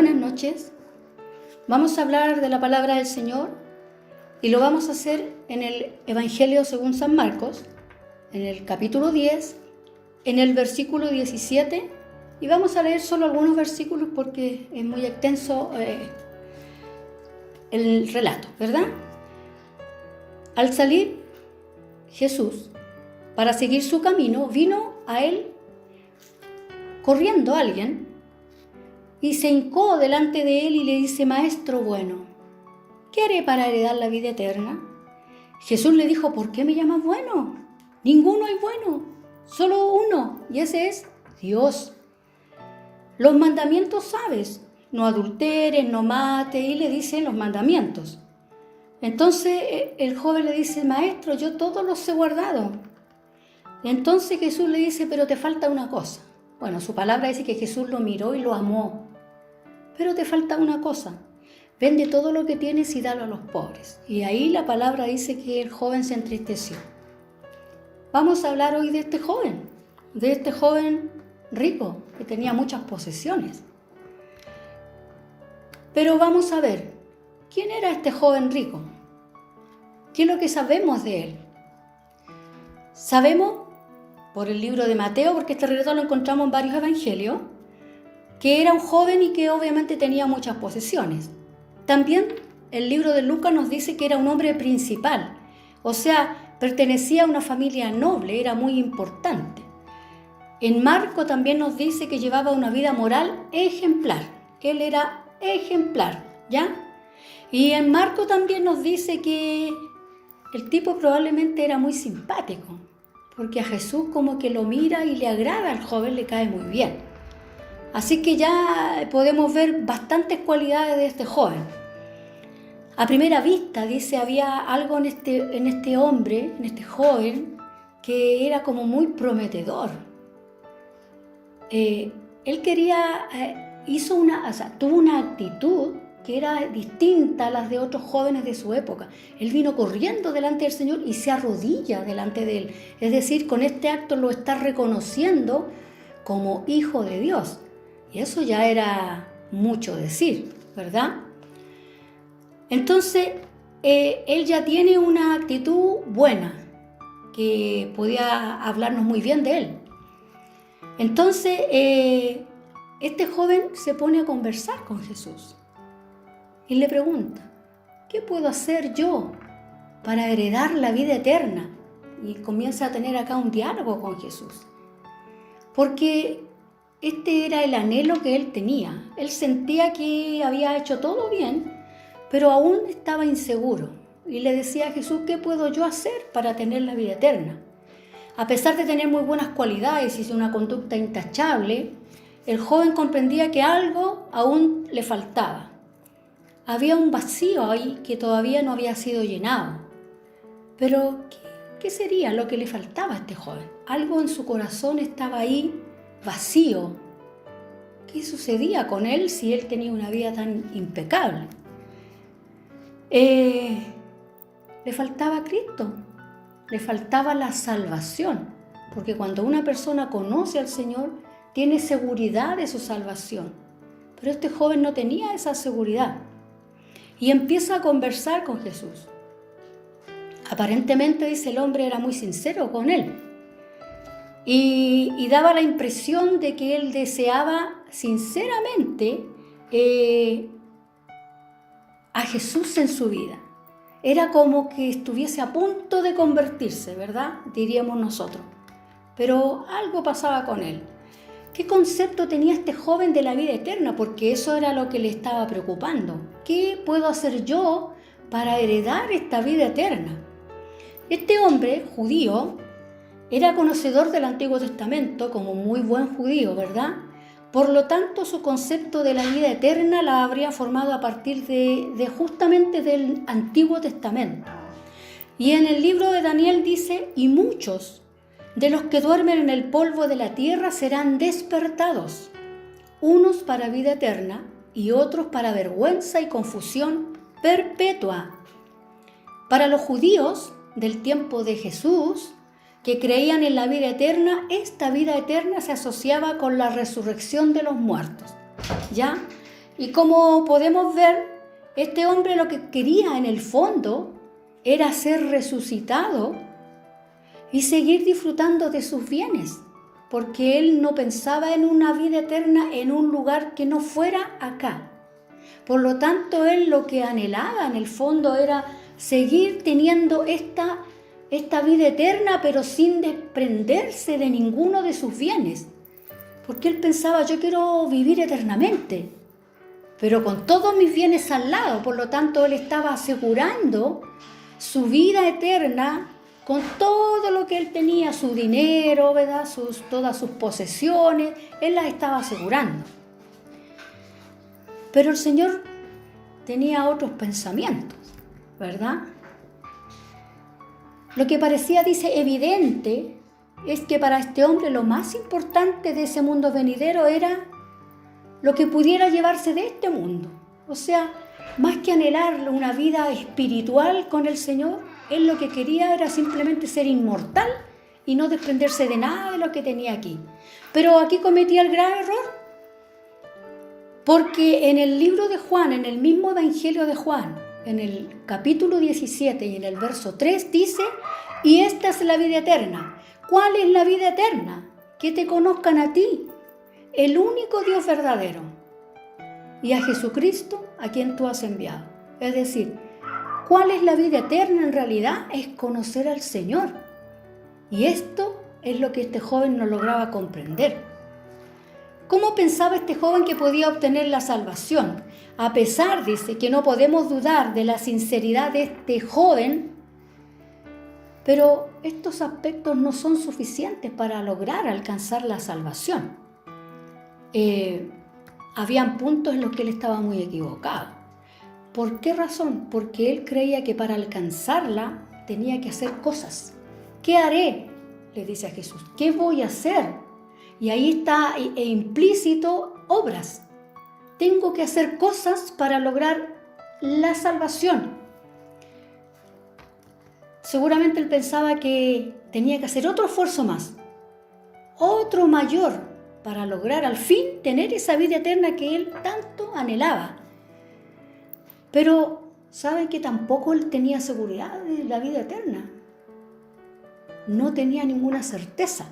Buenas noches. Vamos a hablar de la palabra del Señor y lo vamos a hacer en el Evangelio según San Marcos, en el capítulo 10, en el versículo 17, y vamos a leer solo algunos versículos porque es muy extenso el relato, ¿verdad? Al salir Jesús para seguir su camino, vino a él corriendo alguien y se hincó delante de él y le dice: Maestro bueno, ¿qué haré para heredar la vida eterna? Jesús le dijo: ¿por qué me llamas bueno? Ninguno es bueno, solo uno, y ese es Dios. Los mandamientos sabes: no adulteres, no mates, y le dicen los mandamientos. Entonces el joven le dice: Maestro, yo todos los he guardado. Entonces Jesús le dice: pero te falta una cosa. Bueno, su palabra dice que Jesús lo miró y lo amó. Pero te falta una cosa: vende todo lo que tienes y dalo a los pobres. Y ahí la palabra dice que el joven se entristeció. Vamos a hablar hoy de este joven rico, que tenía muchas posesiones. Pero vamos a ver, ¿quién era este joven rico? ¿Qué es lo que sabemos de él? Sabemos por el libro de Mateo, porque este relato lo encontramos en varios evangelios, que era un joven y que obviamente tenía muchas posesiones. También el libro de Lucas nos dice que era un hombre principal, o sea, pertenecía a una familia noble, era muy importante. En Marco también nos dice que llevaba una vida moral ejemplar. Él era ejemplar, ¿ya? Y en Marco también nos dice que el tipo probablemente era muy simpático, porque a Jesús como que lo mira y le agrada, al joven le cae muy bien. Así que ya podemos ver bastantes cualidades de este joven. A primera vista, dice, había algo en este hombre, en este joven, que era como muy prometedor. Él tuvo una actitud que era distinta a las de otros jóvenes de su época. Él vino corriendo delante del Señor y se arrodilla delante de él. Es decir, con este acto lo está reconociendo como hijo de Dios. Y eso ya era mucho decir, ¿verdad? Entonces, él ya tiene una actitud buena, que podía hablarnos muy bien de él. Entonces, este joven se pone a conversar con Jesús y le pregunta: ¿qué puedo hacer yo para heredar la vida eterna? Y comienza a tener acá un diálogo con Jesús, porque este era el anhelo que él tenía. Él sentía que había hecho todo bien, pero aún estaba inseguro. Y le decía a Jesús: ¿qué puedo yo hacer para tener la vida eterna? A pesar de tener muy buenas cualidades y una conducta intachable, el joven comprendía que algo aún le faltaba. Había un vacío ahí que todavía no había sido llenado. Pero, ¿qué sería lo que le faltaba a este joven? Algo en su corazón estaba ahí vacío. ¿Qué sucedía con él si él tenía una vida tan impecable? Le faltaba a Cristo, le faltaba la salvación, porque cuando una persona conoce al Señor, tiene seguridad de su salvación. Pero este joven no tenía esa seguridad y empieza a conversar con Jesús. Aparentemente, dice, el hombre era muy sincero con él. Y daba la impresión de que él deseaba sinceramente a Jesús en su vida. Era como que estuviese a punto de convertirse, ¿verdad? Diríamos nosotros. Pero algo pasaba con él. ¿Qué concepto tenía este joven de la vida eterna? Porque eso era lo que le estaba preocupando. ¿Qué puedo hacer yo para heredar esta vida eterna? Este hombre judío era conocedor del Antiguo Testamento como muy buen judío, ¿verdad? Por lo tanto, su concepto de la vida eterna la habría formado a partir de justamente del Antiguo Testamento. Y en el libro de Daniel dice: y muchos de los que duermen en el polvo de la tierra serán despertados, unos para vida eterna y otros para vergüenza y confusión perpetua. Para los judíos del tiempo de Jesús, que creían en la vida eterna, esta vida eterna se asociaba con la resurrección de los muertos, ¿ya? Y como podemos ver, este hombre lo que quería en el fondo era ser resucitado y seguir disfrutando de sus bienes, porque él no pensaba en una vida eterna en un lugar que no fuera acá. Por lo tanto, él lo que anhelaba en el fondo era seguir teniendo esta vida eterna, pero sin desprenderse de ninguno de sus bienes. Porque él pensaba, yo quiero vivir eternamente, pero con todos mis bienes al lado. Por lo tanto, él estaba asegurando su vida eterna con todo lo que él tenía, su dinero, ¿verdad? Todas sus posesiones, él las estaba asegurando. Pero el Señor tenía otros pensamientos, ¿verdad? Lo que parecía, dice, evidente es que para este hombre lo más importante de ese mundo venidero era lo que pudiera llevarse de este mundo. O sea, más que anhelar una vida espiritual con el Señor, él lo que quería era simplemente ser inmortal y no desprenderse de nada de lo que tenía aquí. Pero aquí cometía el grave error, porque en el libro de Juan, en el mismo Evangelio de Juan, en el capítulo 17 y en el verso 3 dice, y esta es la vida eterna. ¿Cuál es la vida eterna? Que te conozcan a ti, el único Dios verdadero, y a Jesucristo a quien tú has enviado. Es decir, ¿cuál es la vida eterna en realidad? Es conocer al Señor. Y esto es lo que este joven no lograba comprender. ¿Cómo pensaba este joven que podía obtener la salvación? A pesar, dice, que no podemos dudar de la sinceridad de este joven, pero estos aspectos no son suficientes para lograr alcanzar la salvación. Habían puntos en los que él estaba muy equivocado. ¿Por qué razón? Porque él creía que para alcanzarla tenía que hacer cosas. ¿Qué haré?, le dice a Jesús. ¿Qué voy a hacer? Y ahí está implícito obras. Tengo que hacer cosas para lograr la salvación. Seguramente él pensaba que tenía que hacer otro esfuerzo más, otro mayor, para lograr al fin tener esa vida eterna que él tanto anhelaba. Pero ¿saben que tampoco él tenía seguridad de la vida eterna? No tenía ninguna certeza.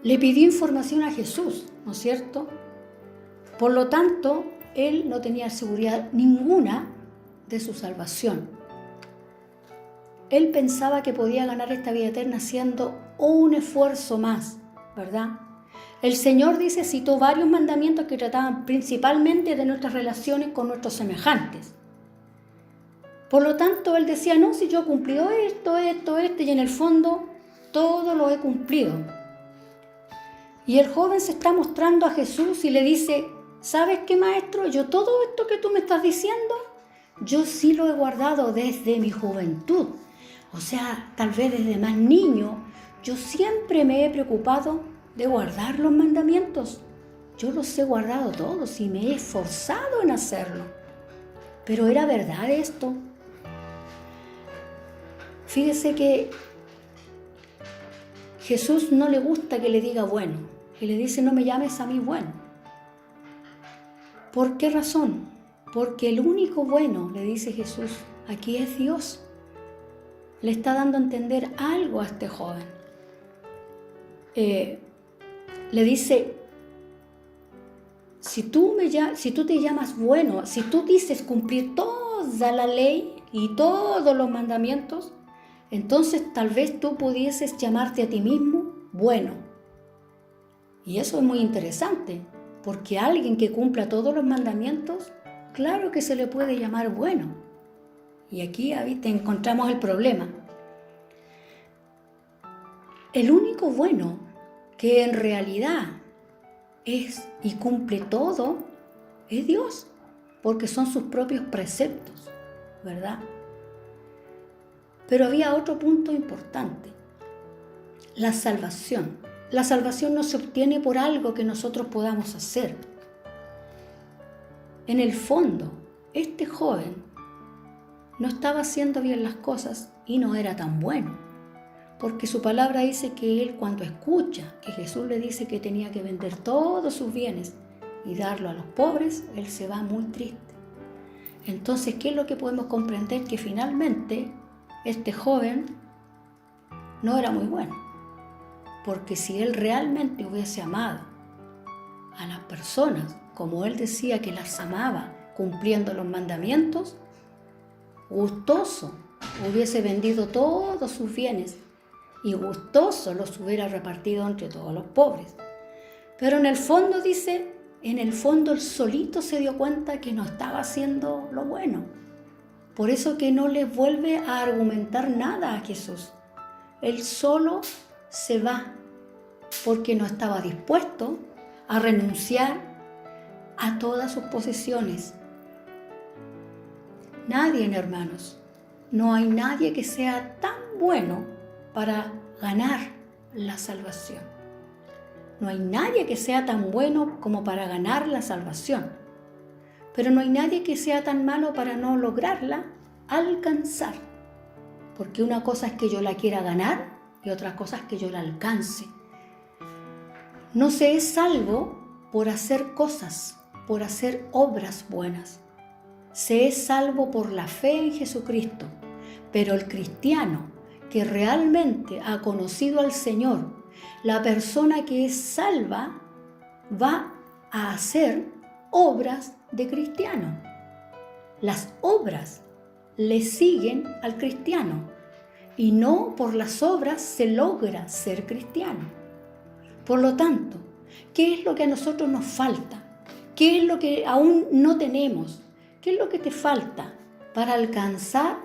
Le pidió información a Jesús, ¿no es cierto? Por lo tanto, él no tenía seguridad ninguna de su salvación. Él pensaba que podía ganar esta vida eterna haciendo un esfuerzo más, ¿verdad? El Señor, dice, citó varios mandamientos que trataban principalmente de nuestras relaciones con nuestros semejantes. Por lo tanto, él decía, no, si yo he cumplido esto, y en el fondo todo lo he cumplido. Y el joven se está mostrando a Jesús y le dice, ¿sabes qué, maestro? Yo todo esto que tú me estás diciendo, yo sí lo he guardado desde mi juventud. O sea, tal vez desde más niño, yo siempre me he preocupado de guardar los mandamientos. Yo los he guardado todos y me he esforzado en hacerlo. Pero ¿era verdad esto? Fíjese que Jesús no le gusta que le diga bueno. Y le dice, no me llames a mí bueno. ¿Por qué razón? Porque el único bueno, le dice Jesús, aquí es Dios. Le está dando a entender algo a este joven. Le dice, si tú te llamas bueno, si tú dices cumplir toda la ley y todos los mandamientos, entonces tal vez tú pudieses llamarte a ti mismo bueno. Y eso es muy interesante, porque alguien que cumpla todos los mandamientos, claro que se le puede llamar bueno. Y aquí encontramos el problema. El único bueno que en realidad es y cumple todo es Dios, porque son sus propios preceptos, ¿verdad? Pero había otro punto importante, la salvación. La salvación no se obtiene por algo que nosotros podamos hacer. En el fondo, este joven no estaba haciendo bien las cosas y no era tan bueno, porque su palabra dice que él, cuando escucha que Jesús le dice que tenía que vender todos sus bienes y darlo a los pobres, él se va muy triste. Entonces, ¿qué es lo que podemos comprender? Que finalmente este joven no era muy bueno, porque si él realmente hubiese amado a las personas como él decía que las amaba, cumpliendo los mandamientos, gustoso hubiese vendido todos sus bienes y gustoso los hubiera repartido entre todos los pobres. Pero en el fondo dice, en el fondo él solito se dio cuenta que no estaba haciendo lo bueno. Por eso que no le vuelve a argumentar nada a Jesús. Él solo se va porque no estaba dispuesto a renunciar a todas sus posesiones. Nadie, hermanos, no hay nadie que sea tan bueno para ganar la salvación. No hay nadie que sea tan bueno como para ganar la salvación. Pero no hay nadie que sea tan malo para no lograrla alcanzar. Porque una cosa es que yo la quiera ganar y otra cosa es que yo la alcance. No se es salvo por hacer cosas, por hacer obras buenas. Se es salvo por la fe en Jesucristo. Pero el cristiano que realmente ha conocido al Señor, la persona que es salva, va a hacer obras de cristiano. Las obras le siguen al cristiano y no por las obras se logra ser cristiano. Por lo tanto, ¿qué es lo que a nosotros nos falta? ¿Qué es lo que aún no tenemos? ¿Qué es lo que te falta para alcanzar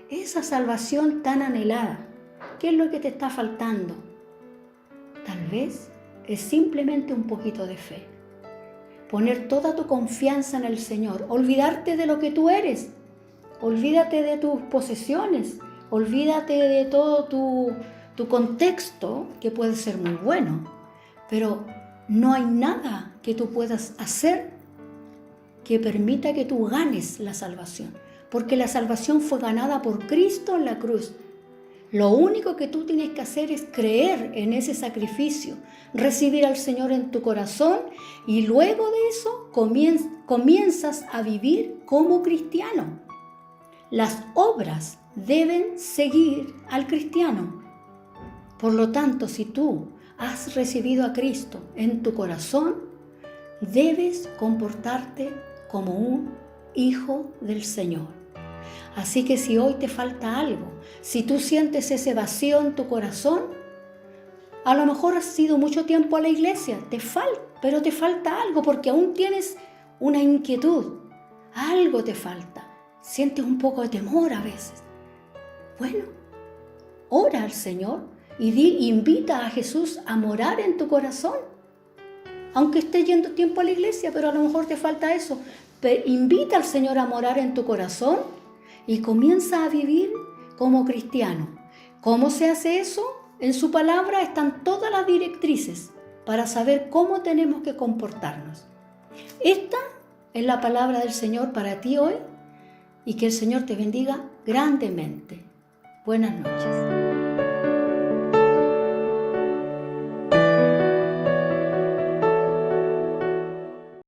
esa salvación tan anhelada? ¿Qué es lo que te está faltando? Tal vez es simplemente un poquito de fe. Poner toda tu confianza en el Señor. Olvidarte de lo que tú eres. Olvídate de tus posesiones. Olvídate de todo tu contexto, que puede ser muy bueno. Pero no hay nada que tú puedas hacer que permita que tú ganes la salvación. Porque la salvación fue ganada por Cristo en la cruz. Lo único que tú tienes que hacer es creer en ese sacrificio, recibir al Señor en tu corazón y luego de eso comienzas a vivir como cristiano. Las obras deben seguir al cristiano. Por lo tanto, si tú has recibido a Cristo en tu corazón, debes comportarte como un hijo del Señor. Así que si hoy te falta algo, si tú sientes ese vacío en tu corazón, a lo mejor has ido mucho tiempo a la iglesia, pero te falta algo porque aún tienes una inquietud, algo te falta, sientes un poco de temor a veces. Bueno, ora al Señor y invita a Jesús a morar en tu corazón. Aunque estés yendo tiempo a la iglesia, pero a lo mejor te falta eso. Pero invita al Señor a morar en tu corazón y comienza a vivir como cristiano. ¿Cómo se hace eso? En su palabra están todas las directrices para saber cómo tenemos que comportarnos. Esta es la palabra del Señor para ti hoy y que el Señor te bendiga grandemente. Buenas noches.